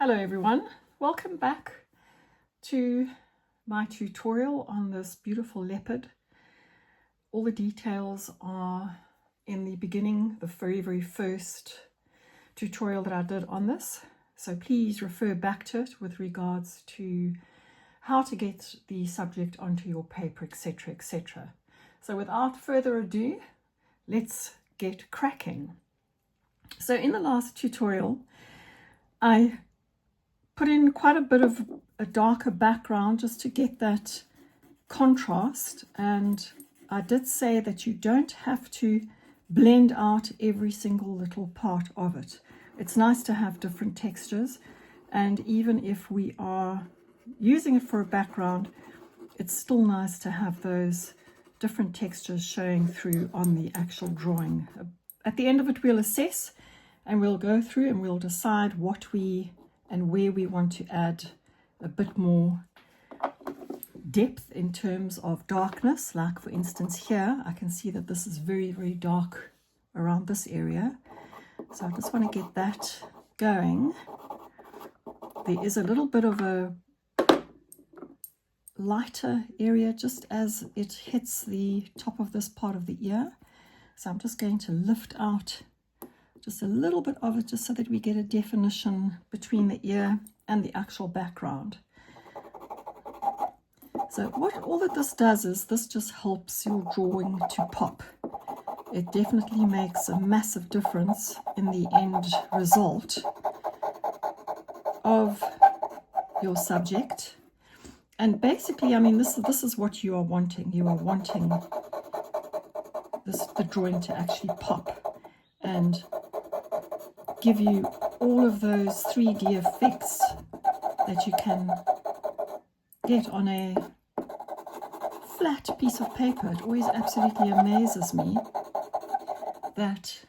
Hello everyone, welcome back to my tutorial on this beautiful leopard. All the details are in the beginning, the very first tutorial that I did on this, so please refer back to it with regards to how to get the subject onto your paper, etc, etc. So without further ado, let's get cracking. So in the last tutorial I put in quite a bit of a darker background just to get that contrast, and I did say that you don't have to blend out every single little part of it. It's nice to have different textures, and even if we are using it for a background, it's still nice to have those different textures showing through on the actual drawing. At the end of it we'll assess and we'll go through and we'll decide what we and where we want to add a bit more depth in terms of darkness. Like for instance here, I can see that this is very dark around this area. So I just want to get that going. There is a little bit of a lighter area just as it hits the top of this part of the ear. So I'm just going to lift out just a little bit of it just so that we get a definition between the ear and the actual background. So all that this does is this just helps your drawing to pop. It definitely makes a massive difference in the end result of your subject. And basically, I mean, this is what you are wanting. You are wanting the drawing to actually pop and give you all of those 3D effects that you can get on a flat piece of paper. It always absolutely amazes me that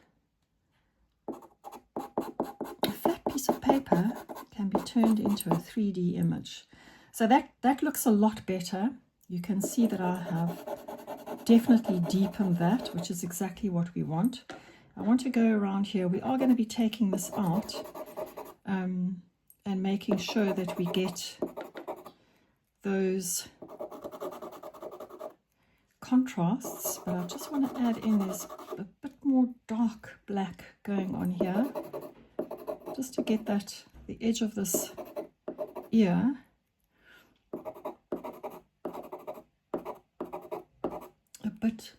a flat piece of paper can be turned into a 3D image. So that looks a lot better. You can see that I have definitely deepened that, which is exactly what we want. I want to go around here. We are going to be taking this out and making sure that we get those contrasts, but I just want to add in there's a bit more dark black going on here just to get that the edge of this ear a bit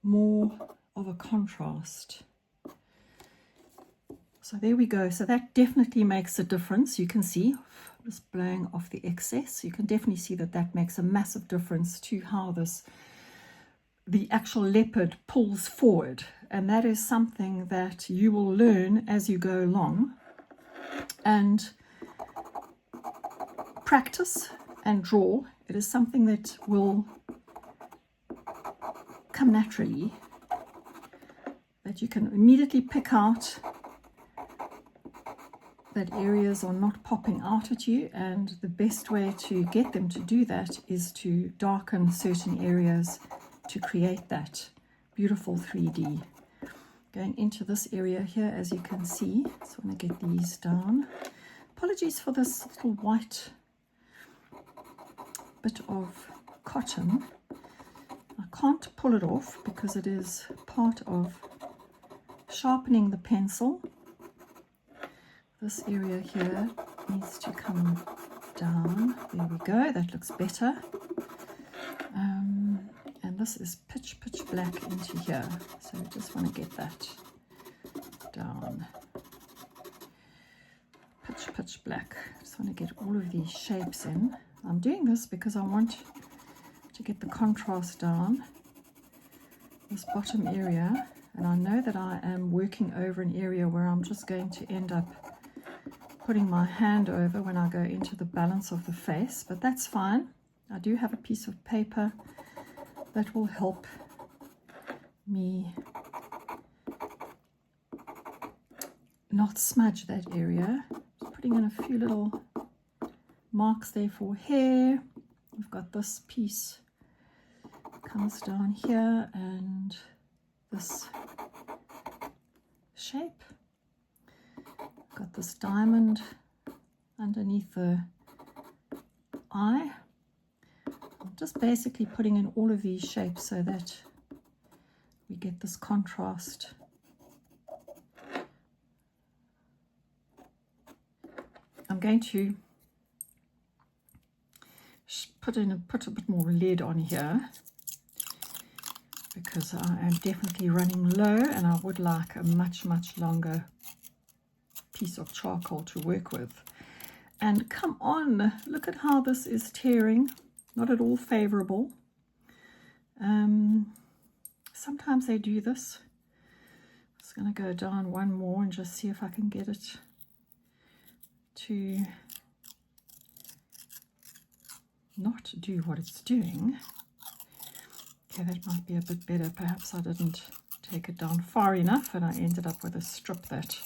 more of a contrast. So there we go. So that definitely makes a difference. You can see, just blowing off the excess, you can definitely see that that makes a massive difference to how the actual leopard pulls forward. And that is something that you will learn as you go along and practice and draw. It is something that will come naturally, that you can immediately pick out that areas are not popping out at you, and the best way to get them to do that is to darken certain areas to create that beautiful 3D. Going into this area here, as you can see, so I want to get these down. Apologies for this little white bit of cotton. I can't pull it off because it is part of sharpening the pencil. This area here needs to come down. There we go, that looks better. And this is pitch black into here. So I just want to get that down. Pitch black. Just want to get all of these shapes in. I'm doing this because I want to get the contrast down this bottom area, and I know that I am working over an area where I'm just going to end up putting my hand over when I go into the balance of the face, but that's fine. I do have a piece of paper that will help me not smudge that area. Just putting in a few little marks there for hair. We've got this piece comes down here and this shape. got this diamond underneath the eye. I'm just basically putting in all of these shapes so that we get this contrast. I'm going to put a bit more lead on here because I am definitely running low and I would like a much longer piece of charcoal to work with. And come on, look at how this is tearing. Not at all favorable. Sometimes they do this. I'm just going to go down one more and just see if I can get it to not do what it's doing. Okay, that might be a bit better. Perhaps I didn't take it down far enough and I ended up with a strip that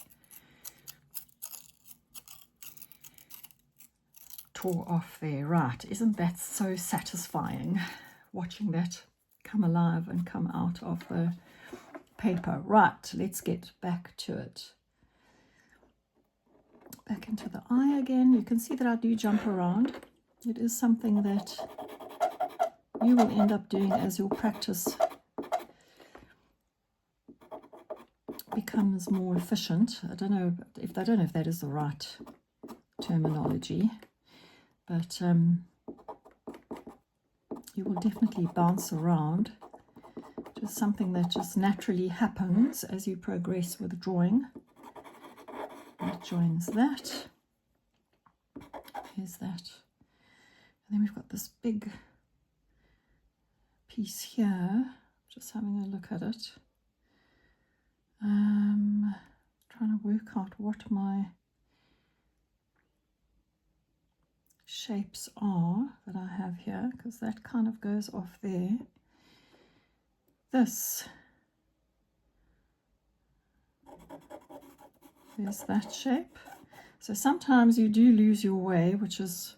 tore off there. Right, isn't that so satisfying, watching that come alive and come out of the paper? Right, let's get back to it. Back into the eye again. You can see that I do jump around. It is something that you will end up doing as your practice becomes more efficient. I don't know if that is the right terminology, but you will definitely bounce around. Just something that just naturally happens as you progress with drawing. That joins that. There's that. And then we've got this big piece here. Just having a look at it. Trying to work out what my shapes are that I have here, because that kind of goes off there. There's that shape. So sometimes you do lose your way, which is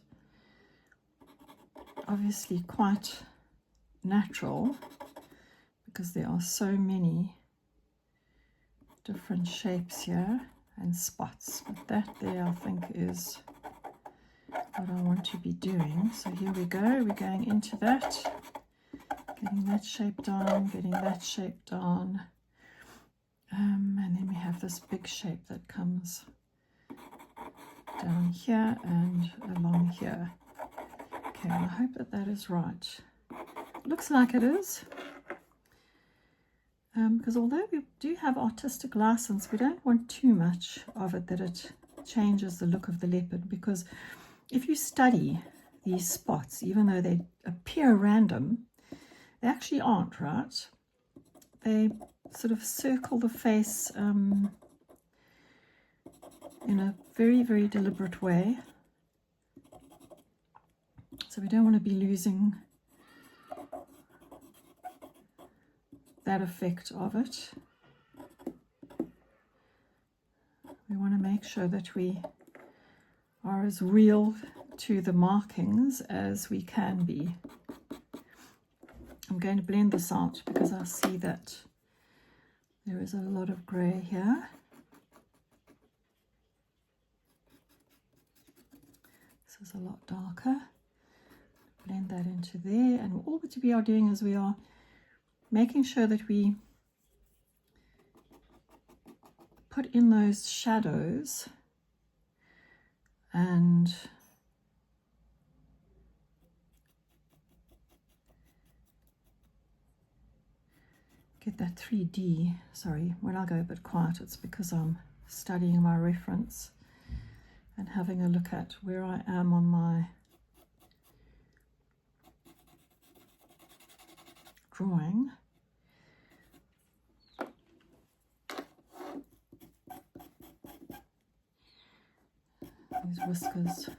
obviously quite natural because there are so many different shapes here and spots. But that there, I think, is what I want to be doing. So here we go, we're going into that, getting that shape down, getting that shape down, and then we have this big shape that comes down here and along here. Okay, I hope that that is right. Looks like it is, because although we do have artistic license, we don't want too much of it that it changes the look of the leopard, because if you study these spots, even though they appear random, they actually aren't, right? They sort of circle the face in a very deliberate way. So we don't want to be losing that effect of it. We want to make sure that we are as real to the markings as we can be. I'm going to blend this out because I see that there is a lot of grey here. This is a lot darker. Blend that into there, and all that we are doing is we are making sure that we put in those shadows and get that 3D. Sorry, when I go a bit quiet, it's because I'm studying my reference and having a look at where I am on my drawing. These whiskers,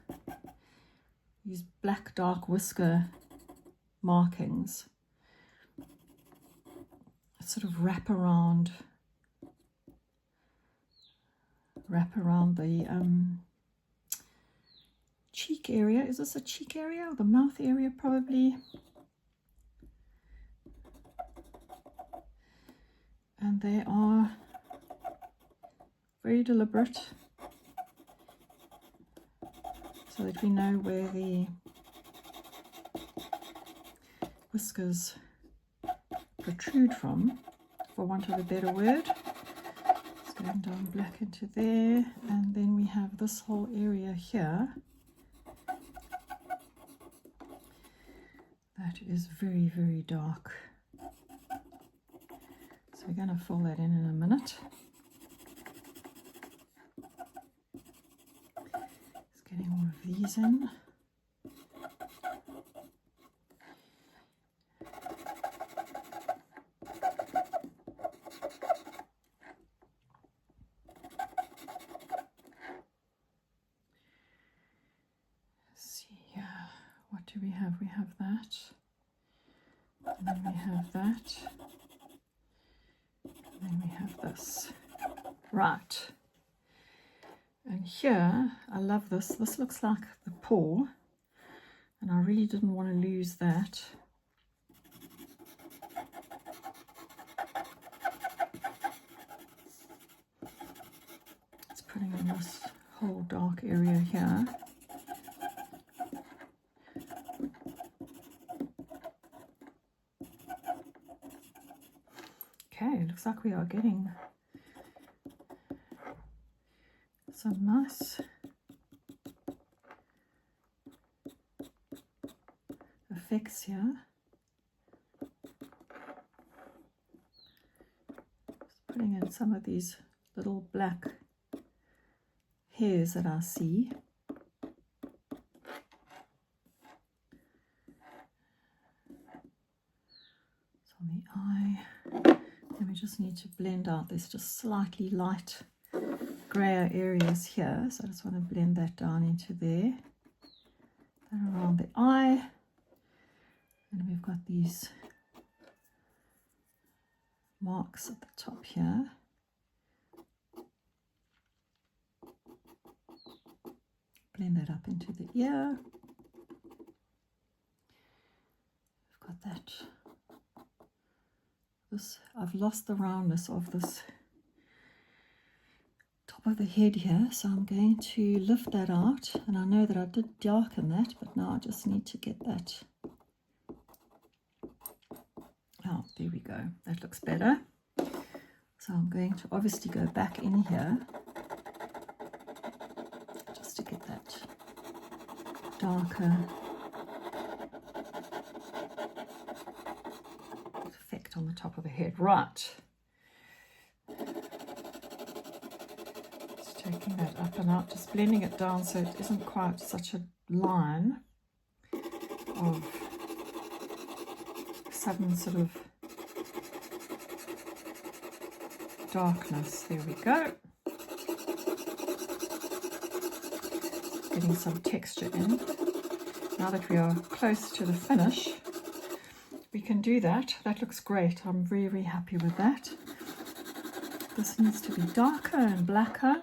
these black dark whisker markings sort of wrap around the cheek area. Is this a cheek area or the mouth area? Probably. And they are very deliberate. so that we know where the whiskers protrude from, for want of a better word. It's going down black into there, and then we have this whole area here that is very, very dark. So we're going to fill that in a minute. Just getting all of these in. What do we have? We have that, and then we have that, and then we have this. Right, and here, I love this. This looks like the paw, and I really didn't want to lose that. It's putting in this whole dark area here. Okay, looks like we are getting some nice effects here. Just putting in some of these little black hairs that I see. It's on the eye. And we just need to blend out. There's just slightly light grayer areas here, so I just want to blend that down into there and around the eye. And we've got these marks at the top here. Blend that up into the ear. We've got that. I've lost the roundness of this top of the head here, so I'm going to lift that out, and I know that I did darken that, but now I just need to get that out. There we go, that looks better. So I'm going to obviously go back in here just to get that darker effect on the top of the head. Right, just taking that up and out, just blending it down so it isn't quite such a line of sudden sort of darkness. There we go. Getting some texture in. Now that we are close to the finish, we can do that. That looks great. I'm very, very happy with that. This needs to be darker and blacker.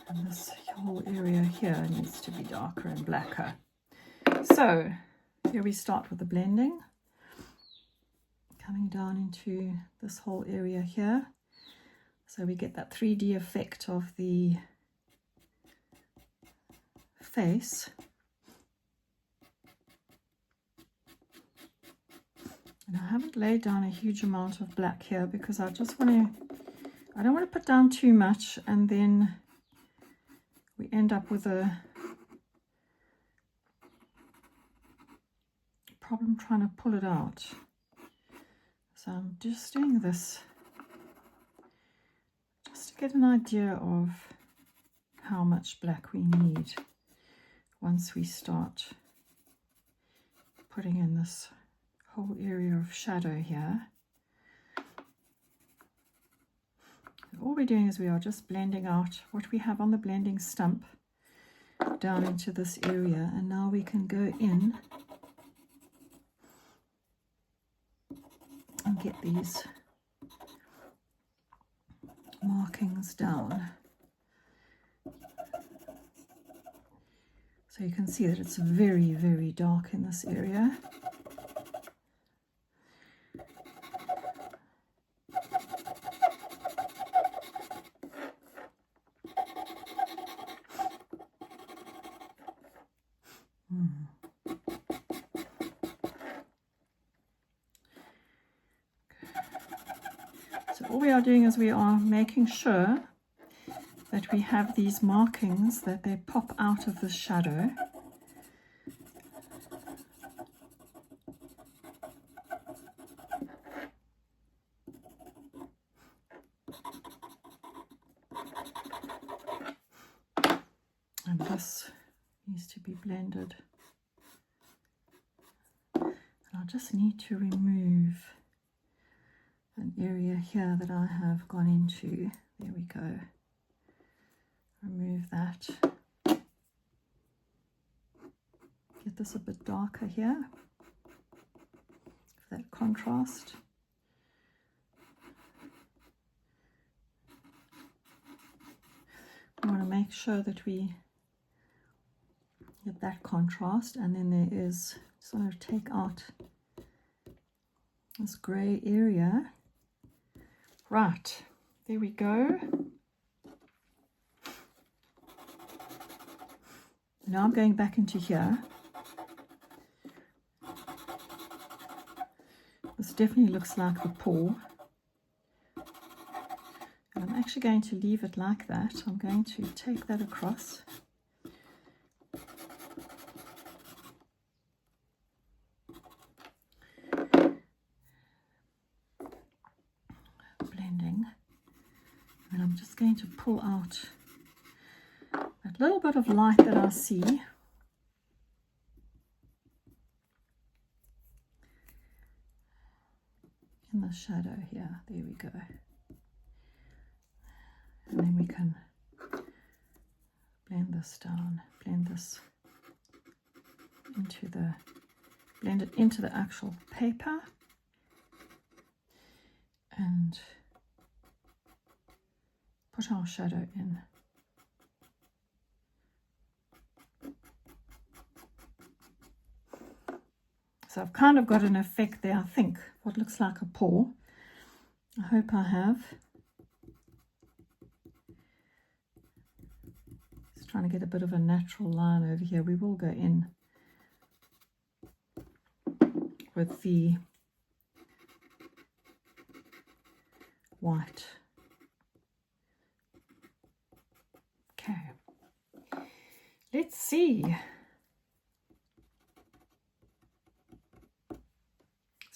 And this whole area here needs to be darker and blacker. So here we start with the blending. Coming down into this whole area here. So we get that 3D effect of the face. And I haven't laid down a huge amount of black here because I don't want to put down too much and then we end up with a problem trying to pull it out. So I'm just doing this just to get an idea of how much black we need once we start putting in this whole area of shadow here. And all we're doing is we are just blending out what we have on the blending stump down into this area, and now we can go in and get these markings down. So you can see that it's very, very dark in this area. So all we are doing is we are making sure that we have these markings, that they pop out of the shadow. And this needs to be blended. And I just need to remove an area here that I have gone into. There we go. Remove that. Get this a bit darker here for that contrast. We want to make sure that we get that contrast, and then there is, just want to take out this grey area. Right, there we go. Now I'm going back into here. This definitely looks like the paw. And I'm actually going to leave it like that. I'm going to take that across. Blending. And I'm just going to pull out that little bit of light that I see. In the shadow here. There we go. And then we can blend this down, blend it into the actual paper, and put our shadow in. So I've kind of got an effect there, I think, what looks like a paw. I hope I have. Just trying to get a bit of a natural line over here. We will go in with the white. Okay. Let's see.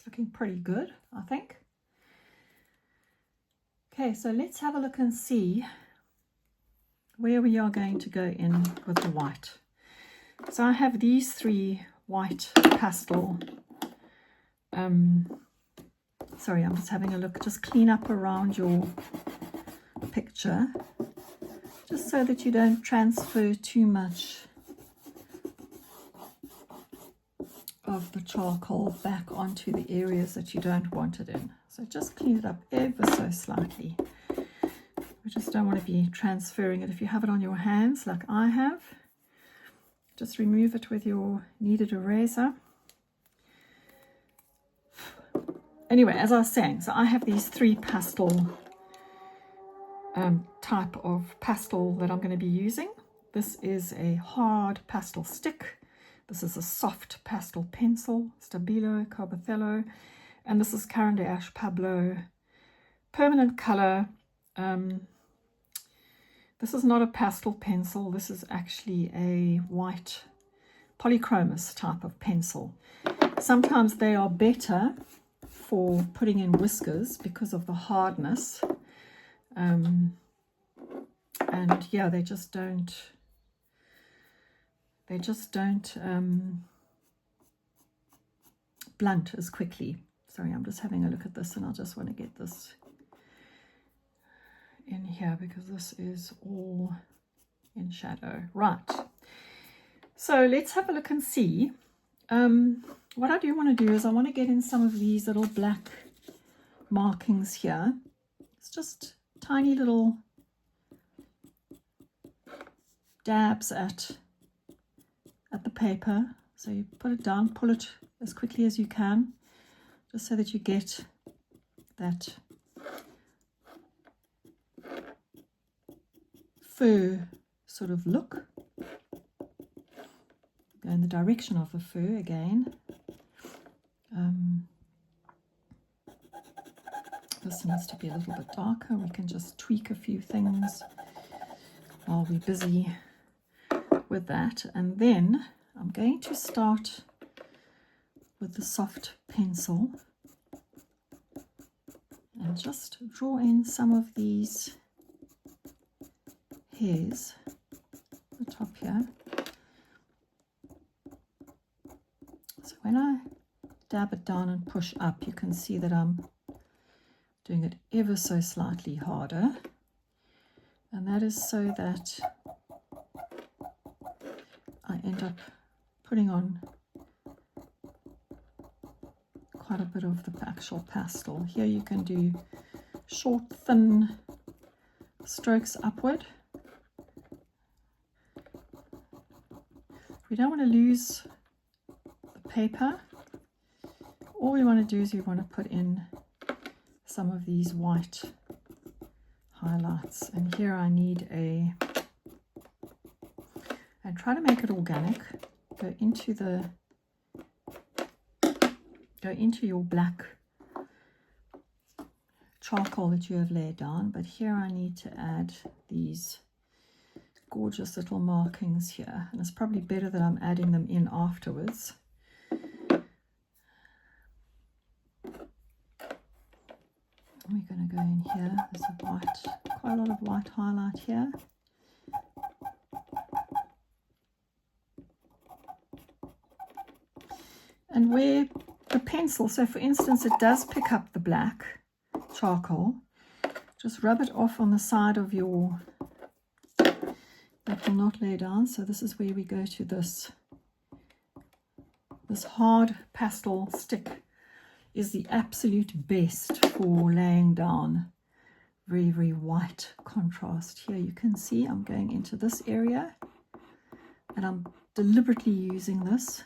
Looking pretty good, I think. Okay, so let's have a look and see where we are going to go in with the white. So I have these three white pastel. Sorry, I'm just having a look. Just clean up around your picture, just so that you don't transfer too much of the charcoal back onto the areas that you don't want it in. So just clean it up ever so slightly. We just don't want to be transferring it. If you have it on your hands like I have, just remove it with your kneaded eraser. Anyway, as I was saying, so I have these three pastel type of pastel that I'm going to be using. This is a hard pastel stick. This is a soft pastel pencil, Stabilo, Carbothello, and this is Caran d'Ache Pablo permanent color. This is not a pastel pencil. This is actually a white polychromos type of pencil. Sometimes they are better for putting in whiskers because of the hardness. And yeah, they just don't blunt as quickly. Sorry, I'm just having a look at this, and I just want to get this in here because this is all in shadow. Right, so let's have a look and see. What I do want to do is I want to get in some of these little black markings here. It's just tiny little dabs at the paper. So you put it down, pull it as quickly as you can, just so that you get that fur sort of look. Go in the direction of the fur again. This this needs to be a little bit darker. We can just tweak a few things while we're busy with that. And then I'm going to start with the soft pencil and just draw in some of these hairs at the top here. So when I dab it down and push up, you can see that I'm doing it ever so slightly harder, and that is so that I end up putting on quite a bit of the actual pastel. Here you can do short, thin strokes upward. We don't want to lose the paper. All we want to do is we want to put in some of these white highlights, and here I need and try to make it organic. Go into your black charcoal that you have laid down, but here I need to add these gorgeous little markings here, and it's probably better that I'm adding them in afterwards. We're going to go in here. There's quite a lot of white highlight here. And where the pencil, so for instance, it does pick up the black charcoal, just rub it off on the side of your, that will not lay down. So this is where we go to this hard pastel stick. Is the absolute best for laying down very, very white contrast. Here you can see I'm going into this area, and I'm deliberately using this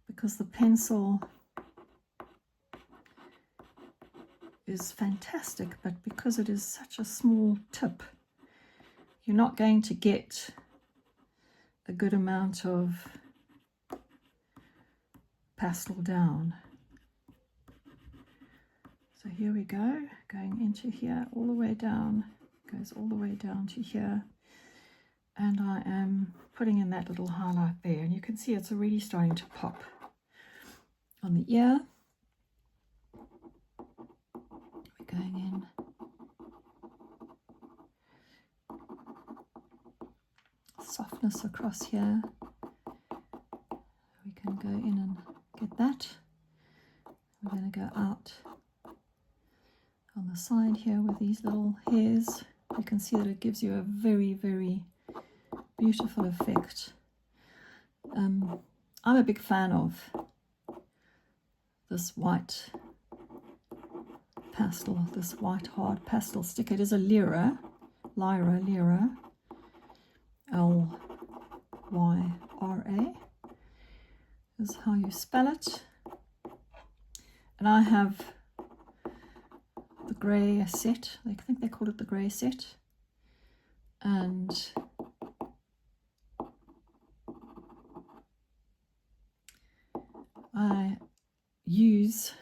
because the pencil is fantastic, but because it is such a small tip, you're not going to get a good amount of pastel down. So here we go, going into here, all the way down, goes all the way down to here. And I am putting in that little highlight there. And you can see it's already starting to pop on the ear. We're going in. Softness across here. We can go in and get that. We're going to go out on the side here with these little hairs. You can see that it gives you a very, very beautiful effect. I'm a big fan of this white pastel, this white hard pastel stick. It is a Lyra, L-Y-R-A, is how you spell it. And I have the grey set. I think they call it the grey set, and I use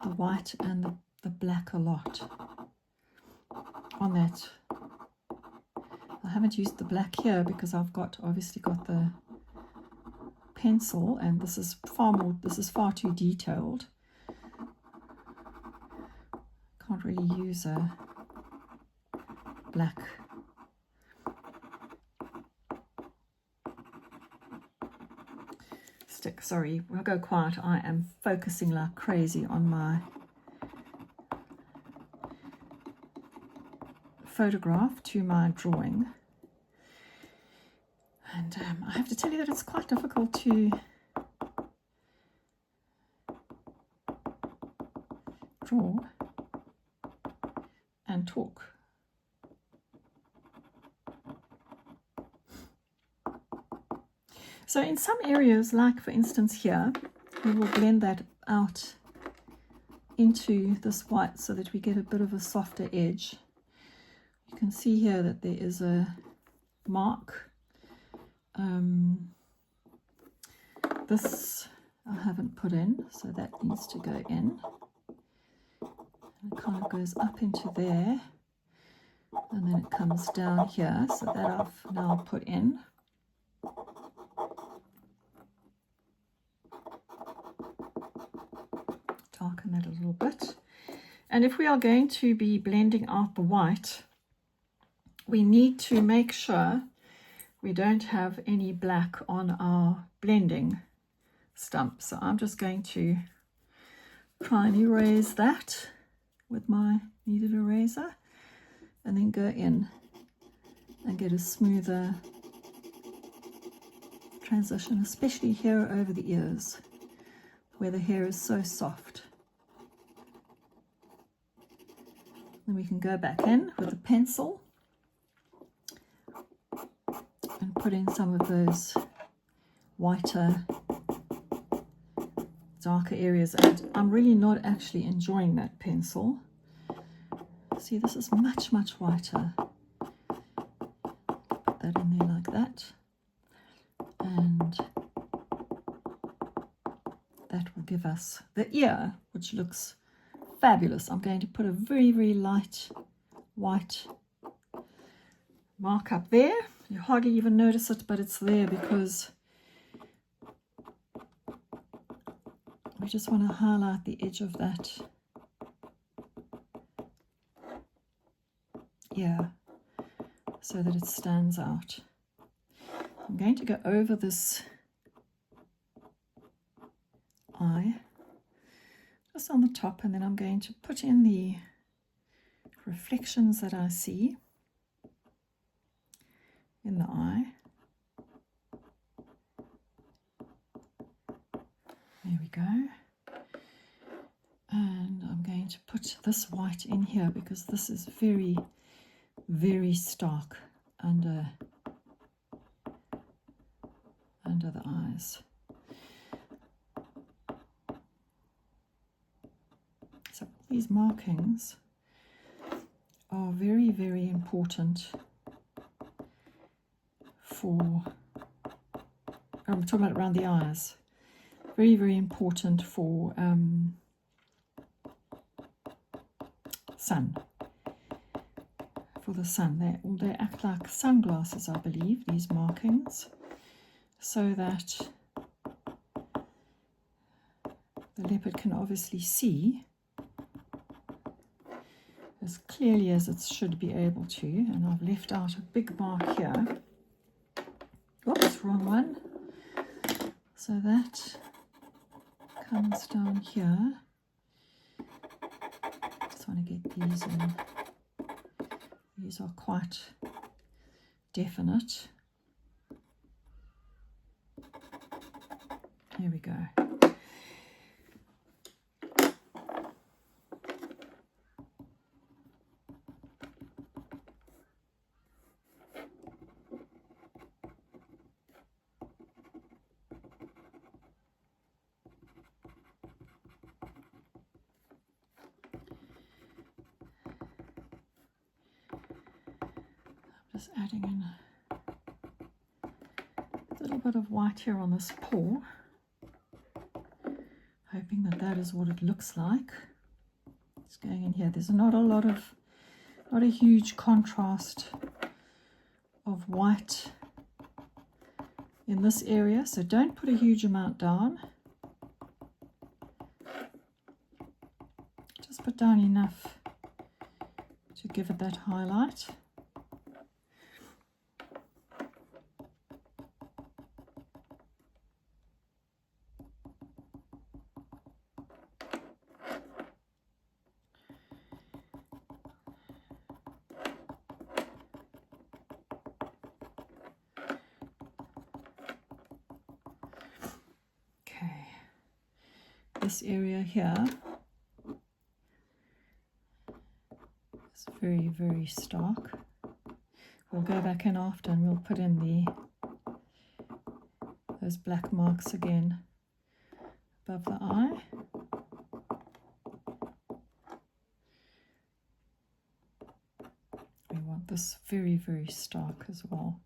the white and the black a lot on that. I haven't used the black here because I've obviously got the pencil, and this is far too detailed. Can't really use a black stick. Sorry, we'll go quiet. I am focusing like crazy on my photograph to my drawing, and I have to tell you that it's quite difficult to draw and talk. So in some areas, like for instance here, we will blend that out into this white so that we get a bit of a softer edge. You can see here that there is a mark. This I haven't put in, so that needs to go in. And it kind of goes up into there, and then it comes down here, so that I've now put in. Darken that a little bit. And if we are going to be blending out the white, we need to make sure we don't have any black on our blending stump. So I'm just going to try and erase that with my kneaded eraser, and then go in and get a smoother transition, especially here over the ears where the hair is so soft. Then we can go back in with a pencil and put in some of those whiter, darker areas. And I'm really not actually enjoying that pencil. See, this is much, much whiter. Put that in there like that. And that will give us the ear, which looks fabulous. I'm going to put a very, very light white mark up there. You hardly even notice it, but it's there because we just want to highlight the edge of that ear so that it stands out. I'm going to go over this eye just on the top, and then I'm going to put in the reflections that I see in the eye. There we go. And I'm going to put this white in here because this is very, very stark under the eyes. So these markings are very, very important for, I'm talking about around the eyes, very, very important for sun, for the sun. They act like sunglasses, I believe, these markings, so that the leopard can obviously see as clearly as it should be able to. And I've left out a big mark here. Oops, wrong one. So that comes down here. Just want to get these in. These are quite definite. Here we go. Just adding in a little bit of white here on this paw, hoping that that is what it looks like. It's going in here. There's not a huge contrast of white in this area, so don't put a huge amount down. Just put down enough to give it that highlight. This area here is very, very stark. We'll go back in after and we'll put in those black marks again above the eye. We want this very, very stark as well.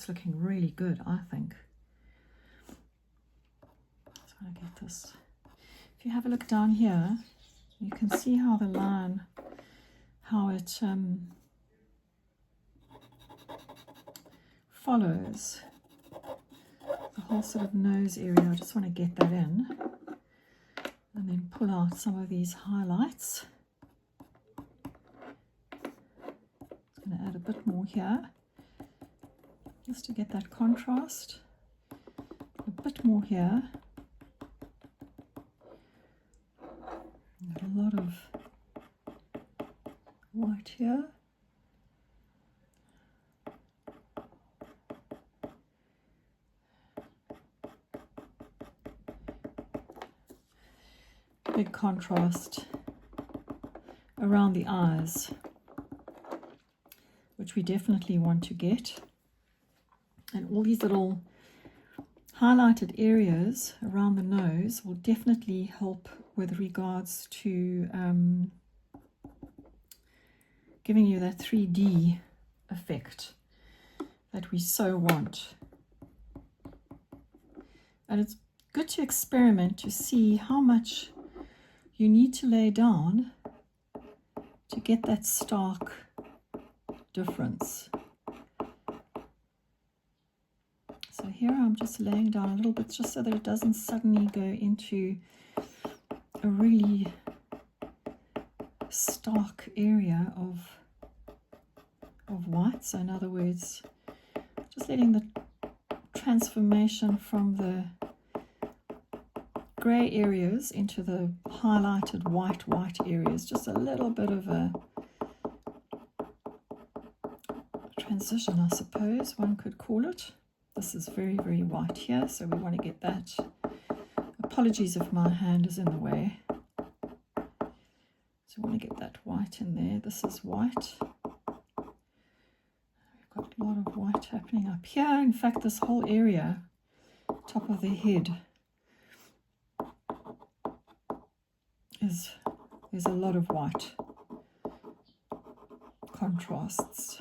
That's looking really good, I think. Just want to get this. If you have a look down here, you can see how the line, how it follows the whole sort of nose area. I just want to get that in and then pull out some of these highlights. I'm going to add a bit more here just to get that contrast. A bit more here. A lot of white here. Big contrast around the eyes, which we definitely want to get. And all these little highlighted areas around the nose will definitely help with regards to giving you that 3D effect that we so want. And it's good to experiment to see how much you need to lay down to get that stark difference. So here I'm just laying down a little bit just so that it doesn't suddenly go into a really stark area of white. So in other words, just letting the transformation from the grey areas into the highlighted white areas, just a little bit of a transition, I suppose one could call it. This is very, very white here, so we want to get that. Apologies if my hand is in the way. So we want to get that white in there. This is white. We've got a lot of white happening up here. In fact, this whole area, top of the head, there's a lot of white contrasts.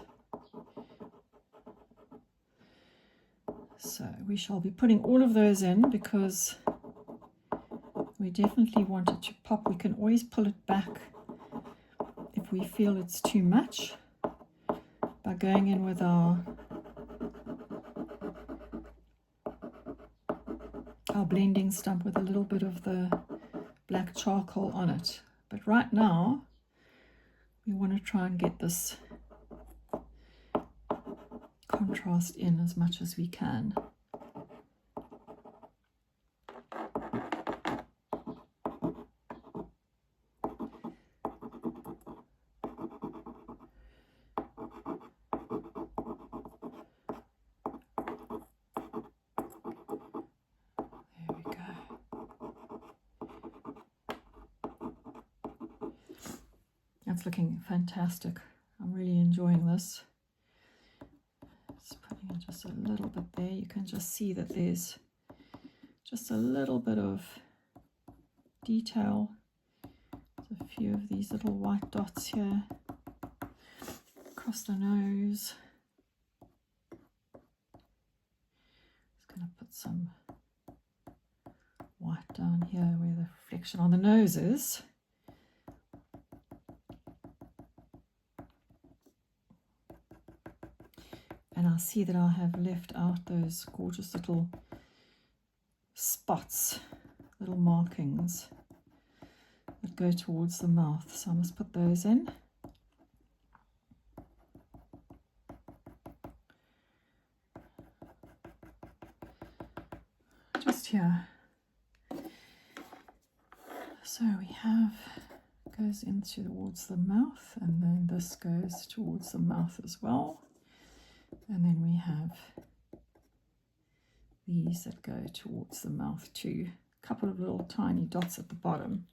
So we shall be putting all of those in because we definitely want it to pop. We can always pull it back if we feel it's too much by going in with our blending stump with a little bit of the black charcoal on it. But right now we want to try and get this contrast in as much as we can. That's looking fantastic. I'm really enjoying this. Just putting in just a little bit there. You can just see that there's just a little bit of detail. There's a few of these little white dots here across the nose. Just going to put some white down here where the reflection on the nose is. And I see that I have left out those gorgeous little spots, little markings that go towards the mouth. So I must put those in. Just here. So we have, goes in towards the mouth, and then this goes towards the mouth as well. And then we have these that go towards the mouth too. A couple of little tiny dots at the bottom.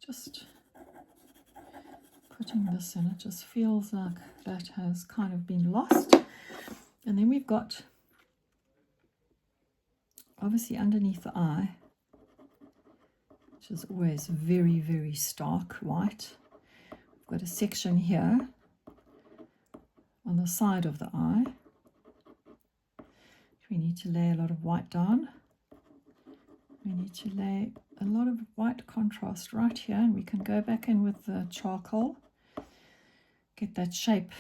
Just putting this in, it just feels like that has kind of been lost. And then we've got, obviously underneath the eye, which is always very, very stark white. We've got a section here on the side of the eye. We need to lay a lot of white down. We need to lay a lot of white contrast right here, and we can go back in with the charcoal, get that shape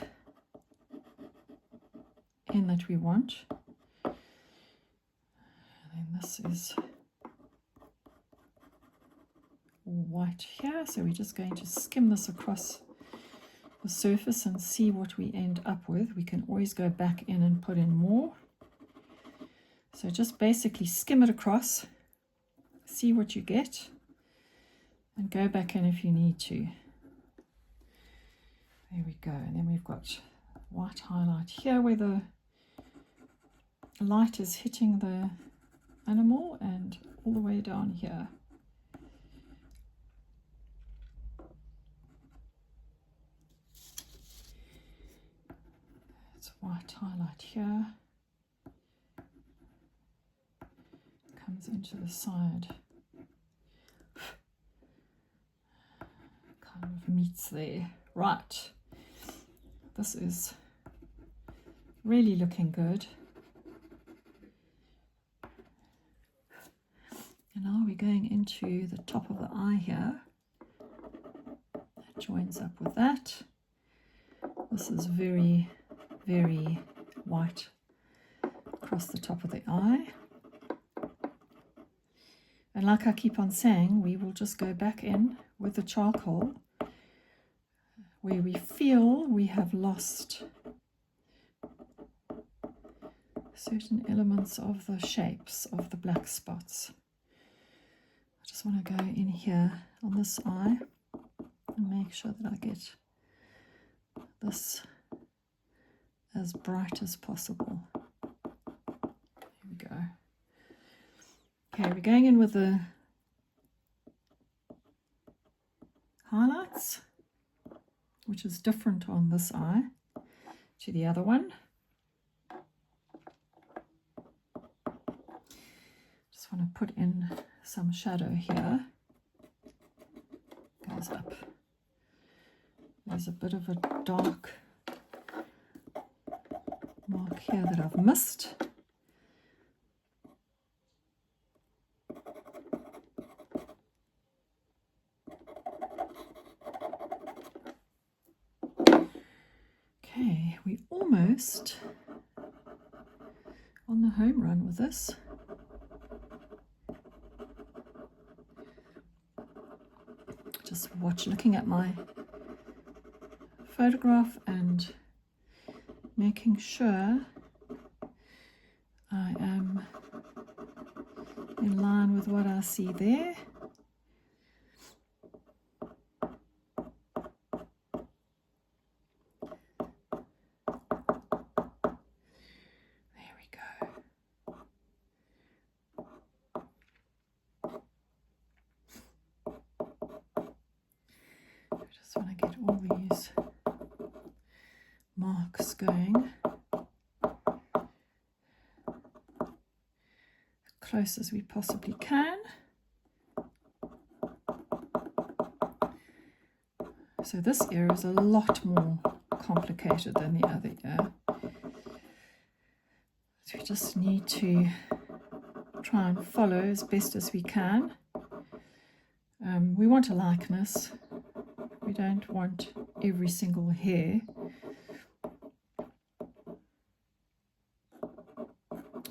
in that we want. And then this is all white here, so we're just going to skim this across the surface and see what we end up with. We can always go back in and put in more. So just basically skim it across, see what you get, and go back in if you need to. There we go. And then we've got white highlight here where the light is hitting the animal, and all the way down here. It's white highlight here. Comes into the side, kind of meets there. Right, this is really looking good. And now we're going into the top of the eye here. That joins up with that. This is very, very white across the top of the eye. And like I keep on saying, we will just go back in with the charcoal where we feel we have lost certain elements of the shapes of the black spots. I just want to go in here on this eye and make sure that I get this as bright as possible. Here we go. Okay, we're going in with the highlights, which is different on this eye to the other one. Just want to put in some shadow here. Goes up. There's a bit of a dark mark here that I've missed. Okay, we almost on the home run with this. Just looking at my photograph and making sure I am in line with what I see there. Marks going close as we possibly can. So this ear is a lot more complicated than the other ear. So we just need to try and follow as best as we can. We want a likeness. We don't want every single hair.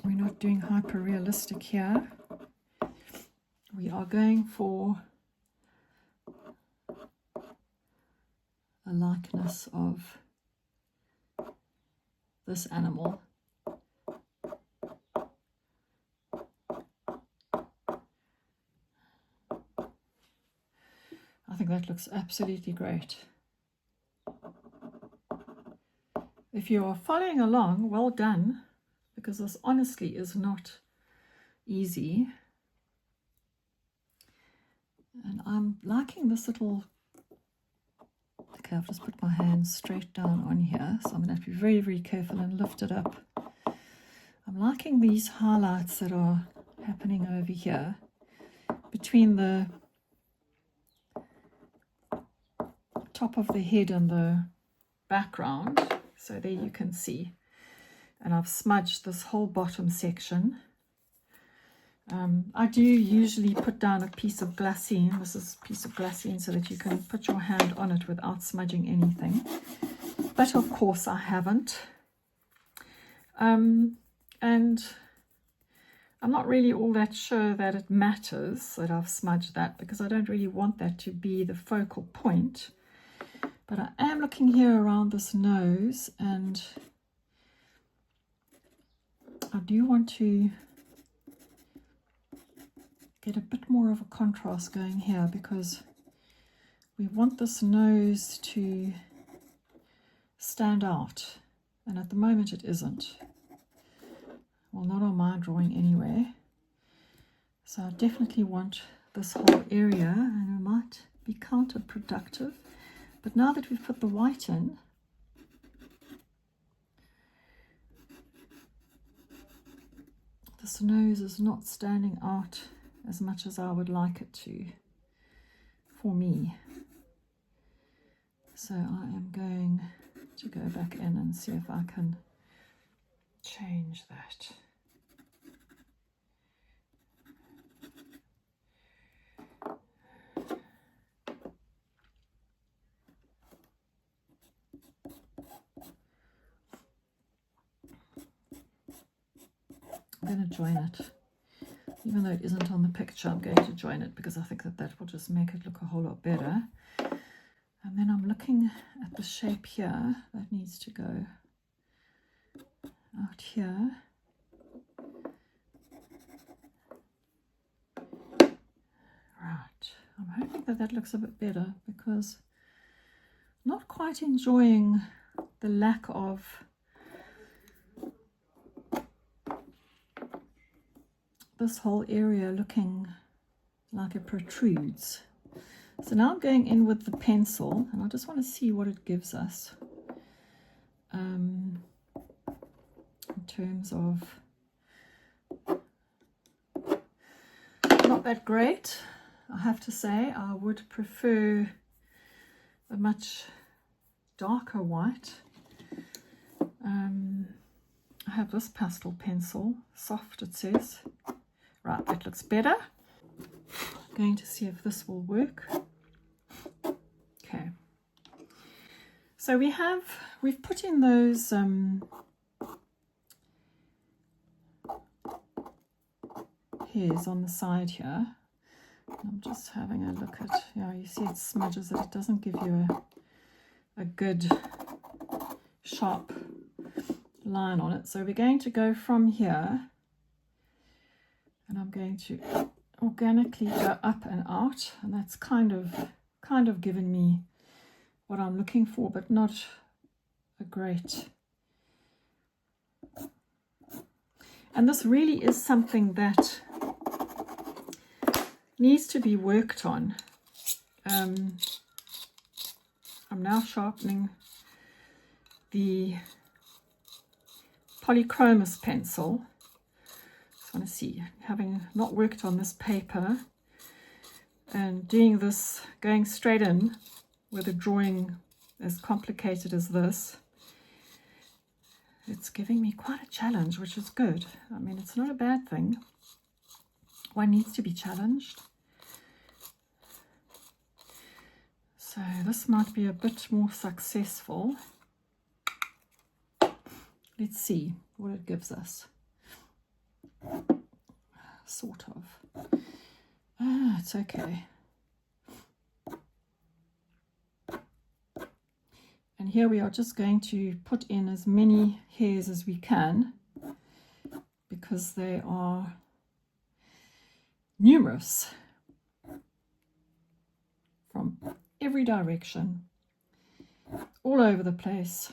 We're not doing hyper realistic here. We are going for a likeness of this animal. I think that looks absolutely great. If you are following along, well done, because this honestly is not easy. And I'm liking this little, okay, I've just put my hands straight down on here, so I'm going to have to be very, very careful and lift it up. I'm liking these highlights that are happening over here between the top of the head and the background. So there you can see. And I've smudged this whole bottom section. I do usually put down a piece of glassine. This is a piece of glassine so that you can put your hand on it without smudging anything. But of course I haven't. And I'm not really all that sure that it matters that I've smudged that, because I don't really want that to be the focal point. But I am looking here around this nose, and I do want to get a bit more of a contrast going here, because we want this nose to stand out, and at the moment it isn't. Well, not on my drawing anyway. So I definitely want this whole area, and it might be counterproductive. But now that we've put the white in, this nose is not standing out as much as I would like it to, for me. So I am going to go back in and see if I can change that. I'm going to join it. Even though it isn't on the picture, I'm going to join it because I think that that will just make it look a whole lot better. And then I'm looking at the shape here that needs to go out here. Right, I'm hoping that that looks a bit better, because I'm not quite enjoying the lack of this whole area looking like it protrudes. So now I'm going in with the pencil, and I just want to see what it gives us in terms of, not that great, I have to say. I would prefer a much darker white. I have this pastel pencil, soft it says. Right, that looks better. I'm going to see if this will work. Okay. So we've put in those hairs on the side here. I'm just having a look at, yeah, you see it smudges it. It doesn't give you a good sharp line on it. So we're going to go from here, and I'm going to organically go up and out, and that's kind of given me what I'm looking for, but not a great. And this really is something that needs to be worked on. I'm now sharpening the polychromos pencil. Just want to see, having not worked on this paper and doing this, going straight in with a drawing as complicated as this, it's giving me quite a challenge, which is good. I mean, it's not a bad thing. One needs to be challenged. So this might be a bit more successful. Let's see what it gives us. Sort of. Ah, it's okay. And here we are just going to put in as many hairs as we can, because they are numerous from every direction, all over the place.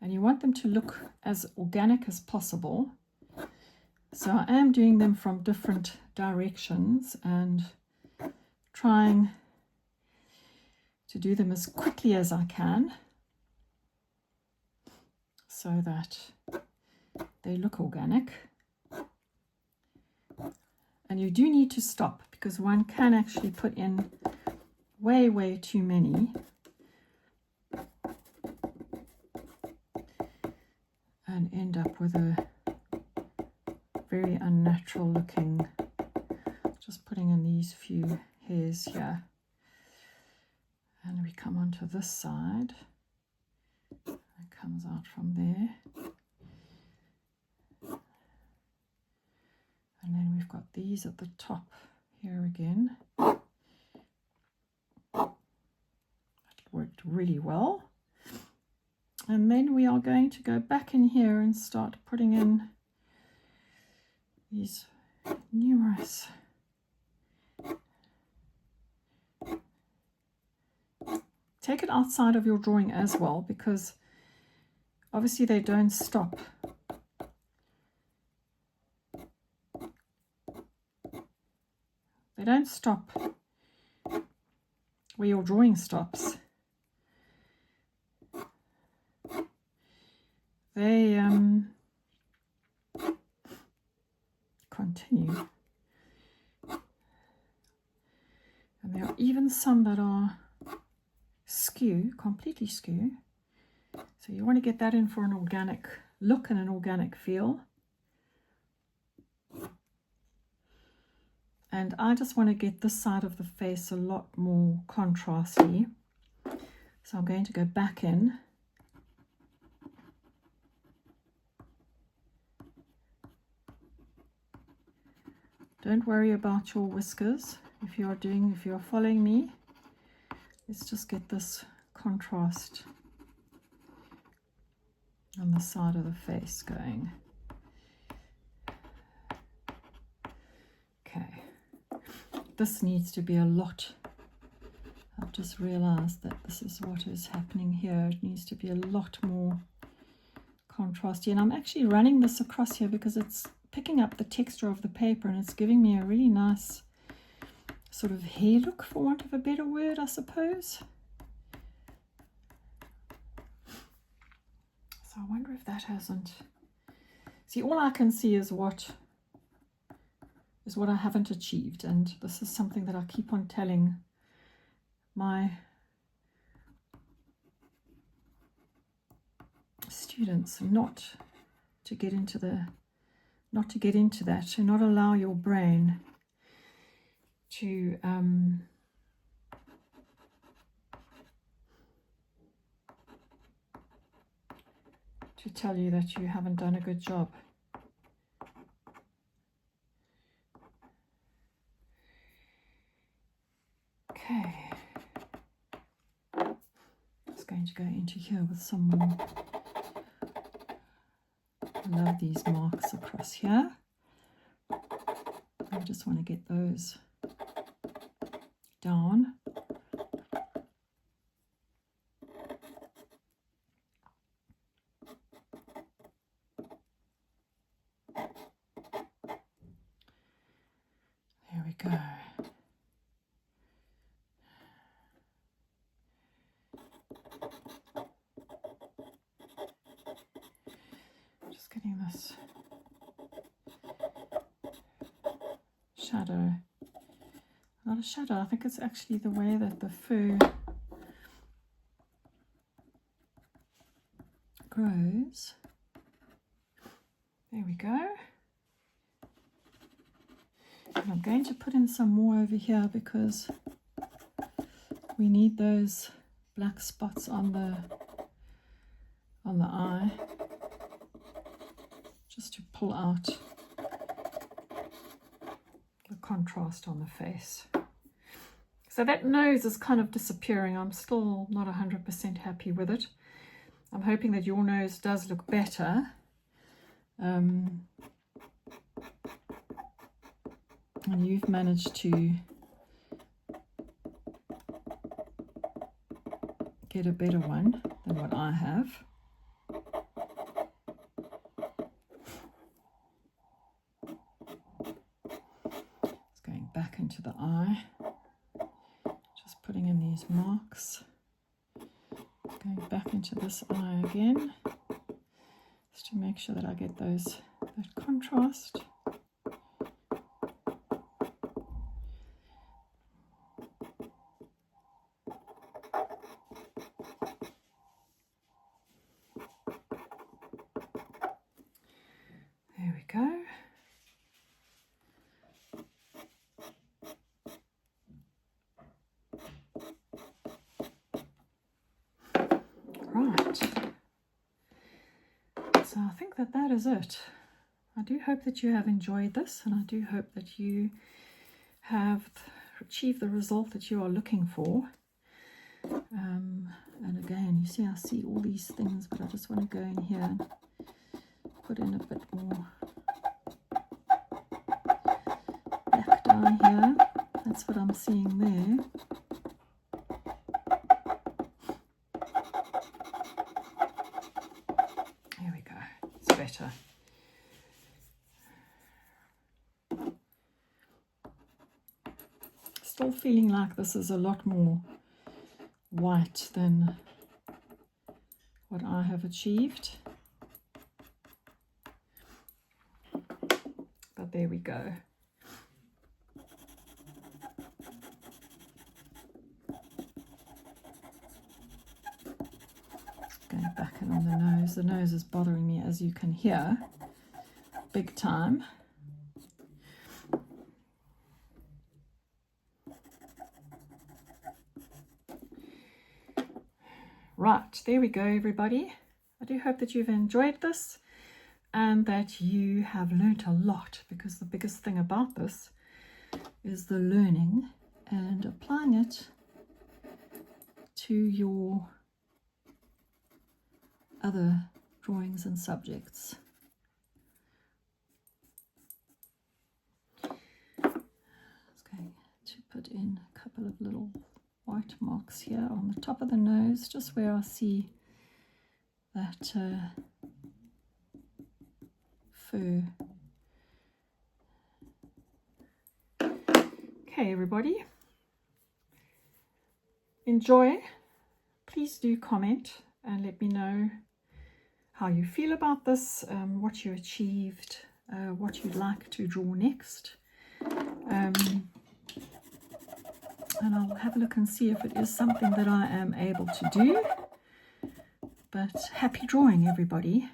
And you want them to look as organic as possible. So I am doing them from different directions and trying to do them as quickly as I can so that they look organic. And you do need to stop, because one can actually put in way too many. And end up with a very unnatural looking, just putting in these few hairs here. And we come onto this side. It comes out from there. And then we've got these at the top here again. That worked really well. And then we are going to go back in here and start putting in these numerous take it outside of your drawing as well, because obviously they don't stop. They don't stop where your drawing stops. They continue. And there are even some that are skew, completely skew. So you want to get that in for an organic look and an organic feel. And I just want to get this side of the face a lot more contrasty. So I'm going to go back in. Don't worry about your whiskers if you're following me. Let's just get this contrast on the side of the face going. Okay, this needs to be a lot. I've just realized that this is what is happening here. It needs to be a lot more contrasty, and I'm actually running this across here because it's picking up the texture of the paper and it's giving me a really nice sort of hair look, for want of a better word, I suppose. So I wonder if that hasn't... See, all I can see is what I haven't achieved, and this is something that I keep on telling my students not to get into that, to not allow your brain to tell you that you haven't done a good job. Okay, just going to go into here with some more. I love these marks across here. I just want to get those down. There we go. Just getting this shadow. Not a shadow, I think it's actually the way that the fur grows. There we go. And I'm going to put in some more over here because we need those black spots on the eye, just to pull out the contrast on the face. So that nose is kind of disappearing. I'm still not 100% happy with it. I'm hoping that your nose does look better. And you've managed to get a better one than what I have. It's going back into the eye. Just putting in these marks. Going back into this eye again, just to make sure that I get that contrast. think that that is it. I do hope that you have enjoyed this, and I do hope that you have achieved the result that you are looking for. And again, you see, I see all these things, but I just want to go in here and put in a bit more black dye here. That's what I'm seeing there. There we go. It's better. Still feeling like this is a lot more white than what I have achieved, but there we go. Going back in on the nose. The nose is bothering me, as you can hear, big time. Right, there we go, everybody. I do hope that you've enjoyed this and that you have learnt a lot, because the biggest thing about this is the learning and applying it to your other drawings and subjects. I was going to put in a couple of little white marks here on the top of the nose, just where I see that fur. Okay, everybody, enjoy. Please do comment and let me know how you feel about this, what you achieved, what you'd like to draw next. And I'll have a look and see if it is something that I am able to do. But happy drawing, everybody.